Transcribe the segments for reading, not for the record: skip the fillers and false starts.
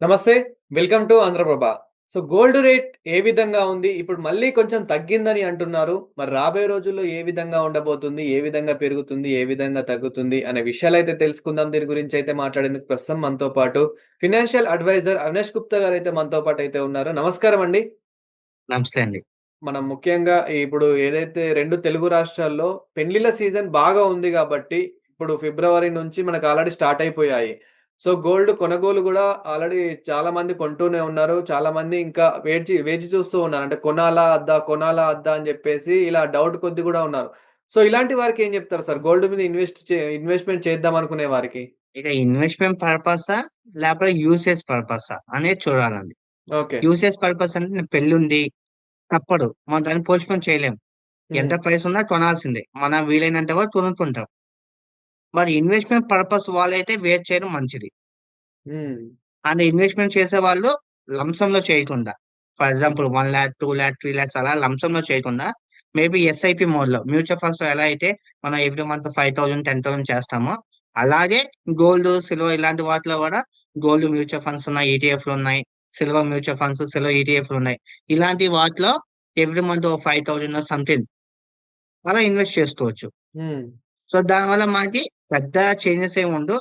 నమస్తే. Welcome to Andhra Prabha. So gold rate ఏ విధంగా ఉంది? ఇప్పుడు మళ్ళీ కొంచెం తగ్గిందని అంటున్నారు. మరి రాబోయే రోజుల్లో ఏ విధంగా ఉండబోతుంది? ఏ విధంగా పెరుగుతుంది? ఏ విధంగా తగ్గుతుంది? అనే విషయాలైతే తెలుసుకుందాం. దీని గురించైతే మాట్లాడేందుకు ప్రస్తుతం మనతో పాటు ఫినాన్షియల్ అడ్వైజర్ అవినాష్ గుప్తా గారైతే మనతో పాటైతే ఉన్నారు. నమస్కారం అండి. నమస్తే అండి. మనం ముఖ్యంగా ఇప్పుడు ఏదైతే 2 తెలుగు రాష్ట్రాల్లో పెళ్లిళ్ల సీజన్ బాగా ఉంది గాబట్టి, ఇప్పుడు ఫిబ్రవరి నుంచి మనకు ఆల్రెడీ స్టార్ట్ అయిపోయాయి. సో, గోల్డ్ కొనుగోలు గూడా ఆల్రెడీ చాలా మంది కొంటూనే ఉన్నారు. చాలామంది ఇంకా వేచి చూస్తూ ఉన్నారు. అంటే కొనాలా? అద్దా? కొనాలా? అద్దా? అని జెప్పేసి ఇలా డౌట్ కొద్దీ గూడా ఉన్నారు. సో, ఇలాంటి వారికి ఏం జెప్తారు సార్? గోల్డ్ మీద ఇన్వెస్ట్‌మెంట్ చేద్దాం అనుకునే వారికి? ఇక ఇన్వెస్ట్‌మెంట్ పర్పసా? లేకపోతే యూసేజ్ పర్పసా? అనేది చూడాలండి. ఓకే. యూసేజ్ పర్పస్ అంటే పెళ్లుంది, తప్పదు. మనం దాన్ని పోస్ట్‌పోన్ చేయలేం. హ్మ్. ఎంత ప్రైసున్నా కొనాల్సిందే. మనం వీలైనంత వరకు కొనుక్కుంటాం. మరి ఇన్వెస్ట్‌మెంట్ పర్పస్ వాళ్ళైతే వెయిట్ చేయడం మంచిది. హ్మ్. అండ్ ఇన్వెస్ట్‌మెంట్ చేసేవాళ్ళు లంప్ సమ్‌లో చేయకుండా, ఫర్ ఎగ్జాంపుల్ ఓకే. 1,00,000, 2,00,000, 3,00,000 అలా లంప్ సమ్‌లో చేయకుండా మేబీ ఎస్ఐపి మోడ్‌లో మ్యూచువల్ ఫండ్స్‌లో ఎలా అయితే మనం ఎవ్రీ మంత్ 5,000, 10,000 చేస్తామో అలాగే గోల్డ్, సిల్వర్ ఇలాంటి వాటిలో కూడా గోల్డ్ మ్యూచువల్ ఫండ్స్ ఉన్నాయి, ఈటీఎఫ్‌లున్నాయి. సిల్వర్ మ్యూచువల్ ఫండ్స్, సిల్వర్ ఈటీఎఫ్‌లున్నాయి. ఇలాంటి వాటిలో ఎవ్రీ మంత్ ఓ 5,000 సంథింగ్ అలా ఇన్వెస్ట్ చేసుకోవచ్చు. హ్మ్. సో, దానివల్ల మనకి పెద్ద చేంజెస్ ఏమి ఉండవు.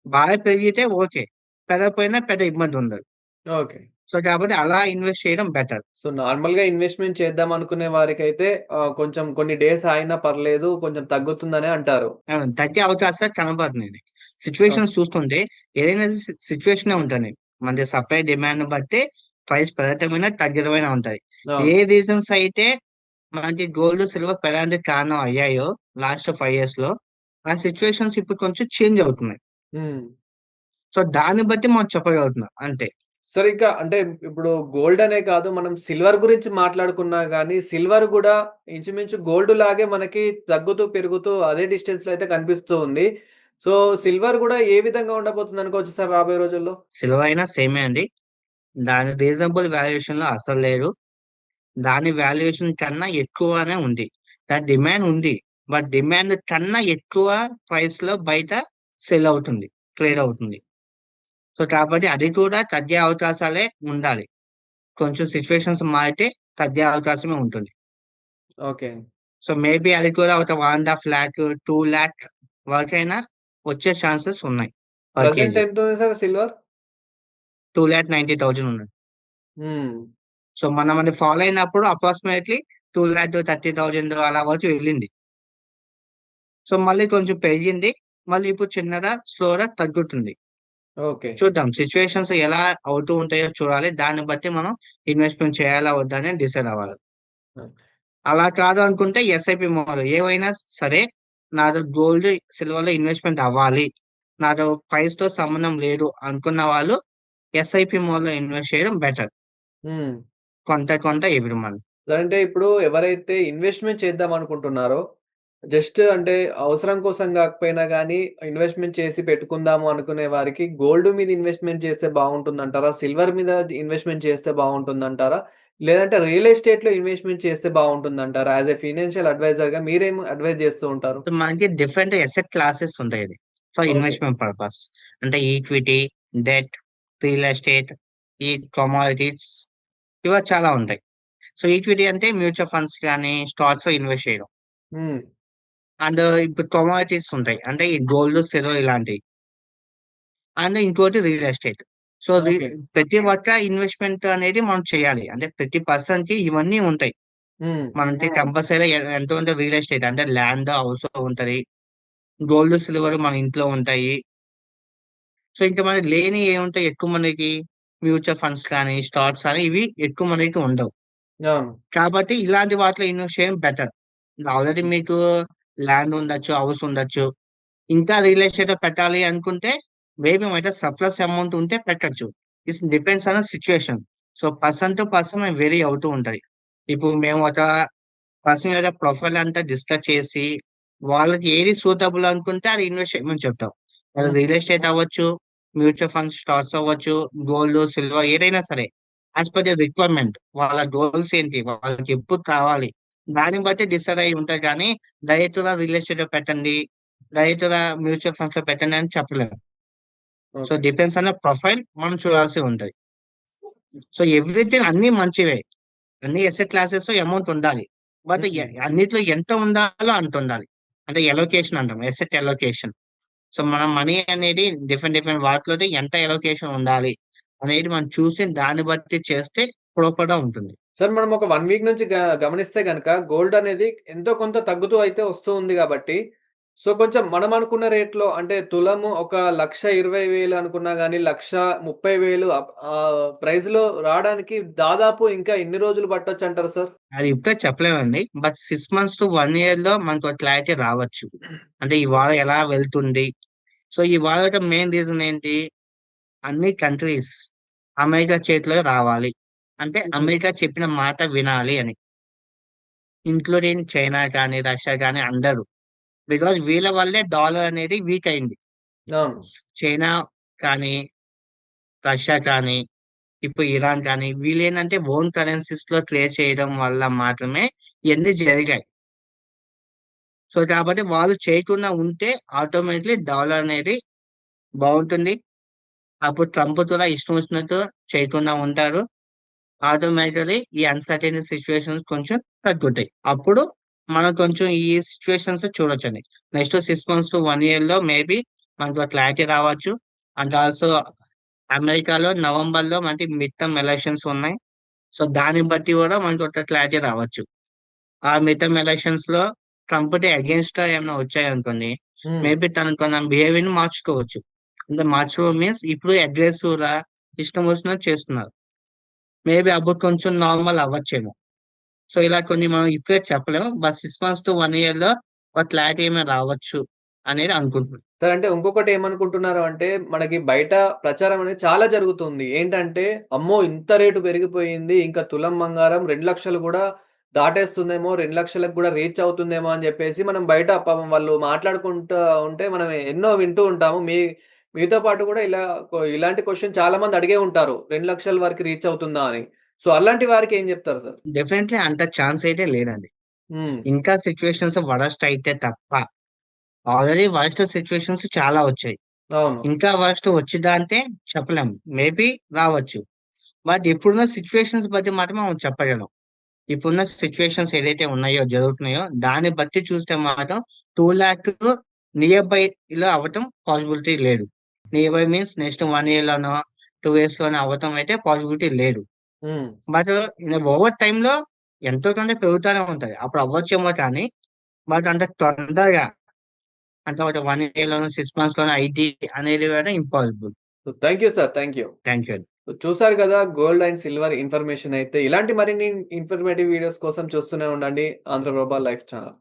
బాగా పెరిగితే ఓకే. పెరగకపోయినా పెద్ద ఇబ్బంది ఉండదు. ఓకే. సో, కాబట్టి అలా ఇన్వెస్ట్ చేయడం బెటర్. సో, నార్మల్‌గా ఇన్వెస్ట్‌మెంట్ చేద్దాం అనుకునే వారికైతే కొంచెం కొన్ని డేస్ ఆగినా పర్లేదు. కొంచెం తగ్గుతుందనే అంటారు. తగ్గే అవకాశాలు కనబడుతున్నాయి. ఓకే. సిట్యుయేషన్స్ చూస్తుంటే ఏదైనా సిట్యుయేషనే ఉంటది. మనది సప్లై డిమాండ్‌ని బట్టి ప్రైస్ పెరగటమైనా, తగ్గడమైనా ఉంటది. ఏ అవును. రీజన్స్ అయితే మనకి గోల్డ్, సిల్వర్ పెరగడానికి కారణం అయ్యాయో లాస్ట్ 5 ఇయర్స్‌లో, ఆ సిట్యుయేషన్స్ ఇప్పుడు కొంచెం చేంజ్ అవుతున్నాయి. హ్మ్. సో, దాన్ని బట్టి మనం చెప్పగలుగుతున్నాం అంతే. సరే ఇంకా అంటే ఇప్పుడు గోల్డ్ అనే కాదు మనం సిల్వర్ గురించి మాట్లాడుకున్నా గానీ, సిల్వర్ గూడా ఇంచుమించు గోల్డ్ లాగే మనకి తగ్గుతూ, పెరుగుతూ అదే డిస్టెన్స్‌లో అయితే కనిపిస్తూ ఉంది. సో, సిల్వర్ గూడా ఏ విధంగా ఉండబోతుందనుకోవచ్చు సార్ రాబోయే రోజుల్లో? సిల్వర్ అయినా సేమే అండి. దాని రీజనబుల్ వాల్యుయేషన్‌లో అస్సలు లేదు. దాని వాల్యుయేషన్ కన్నా ఎక్కువనే ఉంది. దాని డిమాండ్ ఉంది. బట్ డిమాండ్ కన్నా ఎక్కువ ప్రైస్‌లో బయట సెల్ అవుతుంది. ట్రేడ్ హ్మ్. అవుతుంది. సో, కాబట్టి అది కూడా తగ్గే అవకాశాలే ఉండాలి. కొంచెం సిట్యుయేషన్స్ మారితే తగ్గే అవకాశమే ఉంటుంది. ఓకే. సో, మేబీ అది కూడా ఒక 1,50,000, 2,00,000 వరకైనా వచ్చే ఛాన్సెస్ ఉన్నాయి పర్ ప్రెజెంట్ కేజీ. ఎంతుంది సార్ సిల్వర్? 2,90,000 ఉన్నది. హ్మ్. సో, మనం అది ఫాలో అయినప్పుడు అప్రాక్సిమేట్‌లీ 2,30,000 అలా వరకు వెళ్ళింది. సో, మళ్ళీ కొంచెం పెరిగింది. మళ్ళీ ఇప్పుడు చిన్నగా స్లోగా తగ్గుతుంది. ఓకే. చూద్దాం సిట్యుయేషన్స్ ఎలా అవుతూ ఉంటాయో చూడాలి. దాన్ని బట్టి మనం ఇన్వెస్ట్‌మెంట్ చేయాలా? వద్దా? అని డిసైడ్ అవ్వాలి. ఆ! అలా కాదు అనుకుంటే ఎస్ఐపి మోడల్ ఏవైనా సరే నాది గోల్డ్, సిల్వర్‌లో ఇన్వెస్ట్‌మెంట్ అవ్వాలి. నాకు ప్రైస్‌తో సంబంధం లేదు అనుకున్న వాళ్ళు ఎస్ఐపి మోడ్‌లో ఇన్వెస్ట్ చేయడం బెటర్. హ్మ్. కొంట ఎవ్రీ మంత్. అంటే ఇప్పుడు ఎవరైతే ఇన్వెస్ట్‌మెంట్ చేద్దాం అనుకుంటున్నారో, జస్ట్ అంటే అవసరం కోసం గాకపోయినా గానీ, ఇన్వెస్ట్‌మెంట్ చేసి పెట్టుకుందాము అనుకునే వారికి గోల్డ్ మీద ఇన్వెస్ట్‌మెంట్ చేస్తే బావుంటుందంటారా? సిల్వర్ మీద ఇన్వెస్ట్‌మెంట్ చేస్తే బావుంటుందంటారా? లేదంటే రియల్ ఎస్టేట్‌లో ఇన్వెస్ట్‌మెంట్ చేస్తే బావుంటుందంటారా? యాస్ ఎ ఫైనాన్షియల్ అడ్వైజర్‌గా మీరేం అడ్వైస్ జేస్తూ ఉంటారు? సో, మనకి డిఫరెంట్ అసెట్ క్లాసెస్ ఉంటాయి ఫర్ ఓకే. Investment purpose. అంటే ఈక్విటీ, డెట్, రియల్ ఎస్టేట్, ఈ కమోడిటీస్ ఇవ చాలా ఉంటాయి. సో, ఈక్విటీ అంటే మ్యూచువల్ ఫండ్స్ గాని, స్టాక్స్‌లో ఇన్వెస్ట్ చేయడం. హ్మ్. అండ్ ఇప్పుడు కమోడిటీస్ ఉంటాయి. అంటే ఈ గోల్డ్, సిల్వర్ ఇలాంటివి. అండ్ ఇంకోటి రియల్ ఎస్టేట్. So, okay. ప్రతి ఒక్క ఇన్వెస్ట్‌మెంట్ అనేది మనం చేయాలి. అంటే ప్రతి పర్సన్‌కి ఇవన్నీ ఉంటాయి. హ్మ్. మనకి కంపల్సరీ ఎంతో కొంత రియల్ ఎస్టేట్ అంటే ల్యాండ్, హౌస్ ఉంటది. గోల్డ్, సిల్వర్ మన ఇంట్లో ఉంటాయి. సో, ఇంకా మనకి లేనియి ఏముంటాయి ఎక్కువ మనకి మ్యూచువల్ ఫండ్స్ కానీ, స్టాక్స్ కానీ ఇవి ఎక్కువ మనకి ఉండవు. అవును. కాబట్టి ఇలాంటి వాటిలో ఇన్వెస్ట్ చేయడం బెటర్. ఆల్రెడీ మీకు ల్యాండ్ ఉండొచ్చు, హౌస్ ఉండొచ్చు. ఇంకా రియల్ ఎస్టేట్‌లో పెట్టాలి అనుకుంటే మేబీ మన దగ్గర సర్ప్లస్ అమౌంట్ ఉంటే పెట్టొచ్చు. It's depends on the situation. So, person to person vary అవుతూ ఉంటది. ఇప్పుడు మేము ఒక పర్సన్ యొక్క ప్రొఫైల్ అంతా డిస్కస్ చేసి, వాళ్ళకి ఏది సూటబుల్ అనుకుంటే అది ఇన్వెస్ట్ చేయమని చెప్తాం. అది హ్మ్. రియల్ ఎస్టేట్ అవ్వచ్చు, మ్యూచువల్ ఫండ్స్, స్టాక్స్ అవ్వచ్చు, గోల్డ్, సిల్వర్ ఏదైనా సరే. As per the requirement. వాళ్ళ గోల్స్ ఏంటి? వాళ్ళకి ఎప్పుడు కావాలి? దాన్ని బట్టి డిసైడ్ అయ్యి ఉంటాయి కానీ, డైరెక్ట్‌గా రియల్ ఎస్టేట్‌లో పెట్టండి, డైరెక్ట్‌గా మ్యూచువల్ ఫండ్స్‌లో పెట్టండి అని చెప్పలేము. So okay. Depends on the profile మనం చూడాల్సి ఉంటది. సో ఎవ్రీథింగ్ అన్ని మంచివే. అన్ని ఎసెట్ క్లాసెస్ అమౌంట్ ఉండాలి. బట్ హ్మ్. అన్నిట్లో ఎంత ఉండాలో అంత ఉండాలి. అంటే ఎలోకేషన్ అంటాం. Asset allocation. సో మన మనీ అనేది డిఫరెంట్ డిఫరెంట్ వాటిలో ఎంత ఎలోకేషన్ ఉండాలి అనేది మనం చూసి దాన్ని బట్టి చేస్తే ప్రాపర్ గా ఉంటుంది. సార్ మనం ఒక 1 వీక్ నుంచి గమనిస్తే గనక గోల్డ్ అనేది ఎంతో కొంత తగ్గుతూ అయితే వస్తూ ఉంది గాబట్టి, సో కొంచెం మనం అనుకున్న రేట్‌లో అంటే తులము ఒక 1,20,000 అనుకున్నా గాని 1,30,000 ప్రైస్‌లో రాడానికి దాదాపు ఇంకా ఎన్ని రోజులు పట్టొచ్చంటారు సార్? అది ఇప్పుడే చెప్పలేమండి. బట్ 6 మంత్స్ టు 1 ఇయర్ లో మనకు క్లారిటీ రావచ్చు. అంటే ఈ వార్ ఎలా వెళ్తుంది? సో ఈ వార్ మెయిన్ రీజన్ ఏంటి? అన్ని కంట్రీస్ అమెరికా చేతిలో రావాలి. అంటే హుహు. అమెరికా చెప్పిన మాట వినాలి అని. ఇంక్లూడింగ్ చైనా కానీ, రష్యా కానీ అందరూ. బికాజ్ వీళ్ళ వల్లే డాలర్ అనేది వీక్ అయింది. అవును. చైనా కానీ, రష్యా కానీ, ఇప్పుడు ఇరాన్ కానీ వీళ్ళేంటంటే ఓన్ కరెన్సీస్ లో ట్రేడ్ చేయడం వల్ల మాత్రమే ఇయన్నీ జరిగాయి. సో కాబట్టి వాళ్ళు చేయకుండా ఉంటే ఆటోమేటిక్‌లీ డాలర్ అనేది బావుంటుంది. అప్పుడు ట్రంప్ కూడా ఇష్టం వచ్చినట్టు చేయకుండా ఉంటారు. ఆటోమేటికల్లీ ఈ అన్‌సర్టెయిన్ సిట్యుయేషన్స్ కొంచెం తగ్గుతాయి. అప్పుడు మనం కొంచెం ఈ సిట్యుయేషన్స్ చూడొచ్చండి. నెక్స్ట్ 6 మంత్స్ టు 1 ఇయర్‌లో మేబీ మనకు క్లారిటీ రావచ్చు. అండ్ ఆల్సో అమెరికాలో నవంబర్‌లో మనకి మిడ్ టర్మ్ ఎలక్షన్స్ ఉన్నాయి. సో దాన్ని బట్టి కూడా మనకు ఒక క్లారిటీ రావచ్చు. ఆ మిడ్ టర్మ్ ఎలక్షన్స్‌లో ట్రంప్‌కి అగెయిన్స్ట్‌గా ఏమైనా వచ్చాయనుకోండి, హ్మ్. మేబీ తను తన బిహేవియర్‌ని మార్చుకోవచ్చు. అంటే మార్చుకోవడం మీన్స్ ఇప్పుడు అగ్రెసివ్‌గా ఇష్టం వచ్చినట్టు చేస్తున్నారు. మేబీ అప్పుడు కొంచెం నార్మల్ అవ్వచ్చేమో. సో, ఇలా కొన్ని మనం ఇప్పుడే చెప్పలేం. బట్ 6 మంత్స్ టు 1 ఇయర్‌లో ఒక క్లారిటీ ఏమైనా రావచ్చు అనేది అనుకుంటున్నాను. సార్ అంటే ఇంకొకటి ఏమనుకుంటున్నారు అంటే, మనకి బయట ప్రచారం అనేది చాలా జరుగుతుంది. ఏంటంటే, అమ్మో! ఇంత రేటు పెరిగిపోయింది. ఇంకా తులం బంగారం 2,00,000 గూడా దాటేస్తుందేమో, 2,00,000కి గూడా రీచ్ అవుతుందేమో అని జెప్పేసి మనం బయట పాపం వాళ్ళు మాట్లాడుకుంటా ఉంటే మనం ఎన్నో వింటూ ఉంటాము. మీతో పాటు గూడా ఇలాంటి క్వెషన్ చాలా మంది అడిగే ఉంటారు. 2,00,000 వరకు రీచ్ అవుతుందా అని. సో, అలాంటి వారికి ఏం జెప్తారు సార్? డెఫినెట్‌లీ అంత ఛాన్స్ అయితే లేదండి. హ్మ్. ఇంకా సిట్యుయేషన్స్ వరస్ట్ అయితే తప్ప. ఆల్రెడీ వరస్ట్ సిట్యుయేషన్స్ చాలా వచ్చాయి. అవును. ఇంకా వరస్ట్ వచ్చిద్దా అంటే చెప్పలేం. మేబీ రావచ్చు. బట్ ఇప్పుడున్న సిట్యుయేషన్స్ బట్టి మాత్రం మనం చెప్పగలం. ఇప్పుడున్న సిట్యుయేషన్స్ ఏదైతే ఉన్నాయో, జరుగుతున్నాయో దాన్ని బట్టి చూస్తే మాత్రం 2,00,000 నియర్ బైలో అవ్వటం పాసిబిలిటీ లేదు. Near by means next 1 year లోనో, 2 ఇయర్స్ లోనో అవ్వటం అయితే పాసిబిలిటీ లేదు. హ్మ్. బట్ ఓవర్ టైమ్‌లో ఎంతో కొంత పెరుగుతానే ఉంటది. అప్పుడు అవ్వచ్చేమో కానీ, బట్ అంత తొందరగా అంటే ఒక 1 ఇయర్ లోనో, 6 మంత్స్ లోనో అయిద్ది అనేది కూడా impossible. Thank you sir. Thank you. Thank you. చూసారు గదా! గోల్డ్ అండ్ సిల్వర్ ఇన్ఫర్మేషన్ అయితే. ఇలాంటి మరిన్ని ఇన్ఫర్మేటివ్ వీడియోస్ కోసం చూస్తూనే ఉండండి 'ఆంధ్రప్రభ లైఫ్ ఛానల్'.